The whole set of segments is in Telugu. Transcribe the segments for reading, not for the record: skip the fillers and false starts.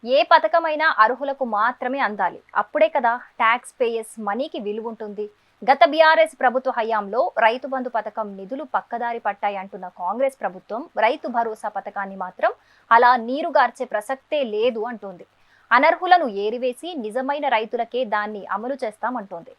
ఏ పథకమైనా అర్హులకు మాత్రమే అందాలి. అప్పుడే కదా ట్యాక్స్ పేయర్స్ మనీకి విలువ ఉంటుంది. గత బీఆర్ఎస్ ప్రభుత్వ హయాంలో రైతు బంధు పథకం నిధులు పక్కదారి పట్టాయి అంటున్న కాంగ్రెస్ ప్రభుత్వం రైతు భరోసా పథకాన్ని మాత్రం అలా నీరుగార్చే ప్రసక్తే లేదు అంటోంది. అనర్హులను ఏరివేసి నిజమైన రైతులకే దాన్ని అమలు చేస్తామంటోంది.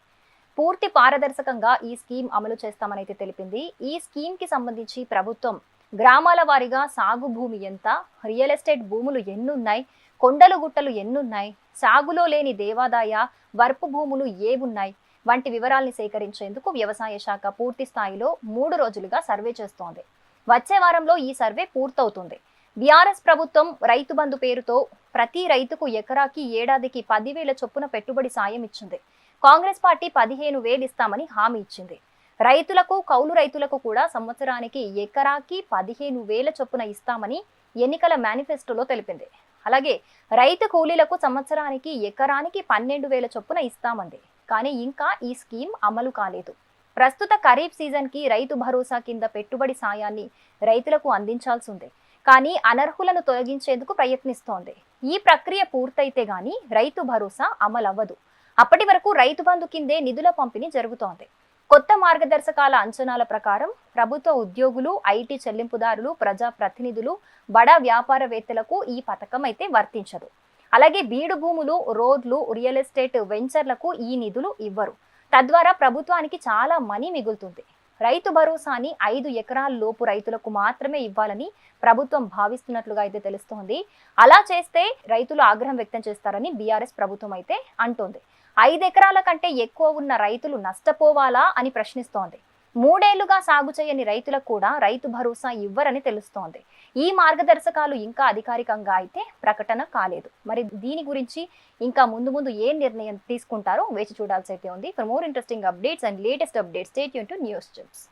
పూర్తి పారదర్శకంగా ఈ స్కీమ్ అమలు చేస్తామనైతే తెలిపింది. ఈ స్కీమ్ కి సంబంధించి ప్రభుత్వం గ్రామాల వారీగా సాగు భూమి ఎంత, రియల్ ఎస్టేట్ భూములు ఎన్నున్నాయి, కొండలు గుట్టలు ఎన్నున్నాయి, సాగులో లేని దేవాదాయ వర్పు భూములు ఏవున్నాయి వంటి వివరాల్ని సేకరించేందుకు వ్యవసాయ శాఖ పూర్తి స్థాయిలో 3 రోజులుగా సర్వే చేస్తోంది. వచ్చే వారంలో ఈ సర్వే పూర్తవుతుంది. బీఆర్ఎస్ ప్రభుత్వం రైతు బంధు పేరుతో ప్రతి రైతుకు ఎకరాకి ఏడాదికి 10,000 చొప్పున పెట్టుబడి సాయం ఇచ్చింది. కాంగ్రెస్ పార్టీ 15,000 ఇస్తామని హామీ ఇచ్చింది. రైతులకు, కౌలు రైతులకు కూడా సంవత్సరానికి ఎకరాకి 15,000 చొప్పున ఇస్తామని ఎన్నికల మేనిఫెస్టోలో తెలిపింది. అలాగే రైతు కూలీలకు సంవత్సరానికి ఎకరానికి 12,000 చొప్పున ఇస్తామంది. కానీ ఇంకా ఈ స్కీమ్ అమలు కాలేదు. ప్రస్తుత ఖరీఫ్ సీజన్ కి రైతు భరోసా కింద పెట్టుబడి సాయాన్ని రైతులకు అందించాల్సి ఉంది. కానీ అనర్హులను తొలగించేందుకు ప్రయత్నిస్తోంది. ఈ ప్రక్రియ పూర్తయితే గానీ రైతు భరోసా అమలవ్వదు. అప్పటి వరకు రైతు బంధు కిందే నిధుల పంపిణీ జరుగుతోంది. కొత్త మార్గదర్శకాల అంచనాల ప్రకారం ప్రభుత్వ ఉద్యోగులు, ఐటీ చెల్లింపుదారులు, ప్రజా ప్రతినిధులు, బడా వ్యాపారవేత్తలకు ఈ పథకం అయితే వర్తించదు. అలాగే బీడు భూములు, రోడ్లు, రియల్ ఎస్టేట్ వెంచర్లకు ఈ నిధులు ఇవ్వరు. తద్వారా ప్రభుత్వానికి చాలా మనీ మిగులుతుంది. రైతు భరోసాని 5 ఎకరాల లోపు రైతులకు మాత్రమే ఇవ్వాలని ప్రభుత్వం భావిస్తున్నట్లుగా అయితే తెలుస్తోంది. అలా చేస్తే రైతులు ఆగ్రహం వ్యక్తం చేస్తారని బీఆర్ఎస్ ప్రభుత్వం అయితే అంటోంది. 5 ఎకరాల కంటే ఎక్కువ ఉన్న రైతులు నష్టపోవాలా అని ప్రశ్నిస్తోంది. 3 ఏళ్లుగా సాగు చేయని రైతులకు కూడా రైతు భరోసా ఇవ్వరని తెలుస్తోంది. ఈ మార్గదర్శకాలు ఇంకా అధికారికంగా అయితే ప్రకటన కాలేదు. మరి దీని గురించి ఇంకా ముందు ఏ నిర్ణయం తీసుకుంటారో వేచి చూడాల్సి అయితే ఉంది. For more interesting updates and latest updates stay tune to news tips.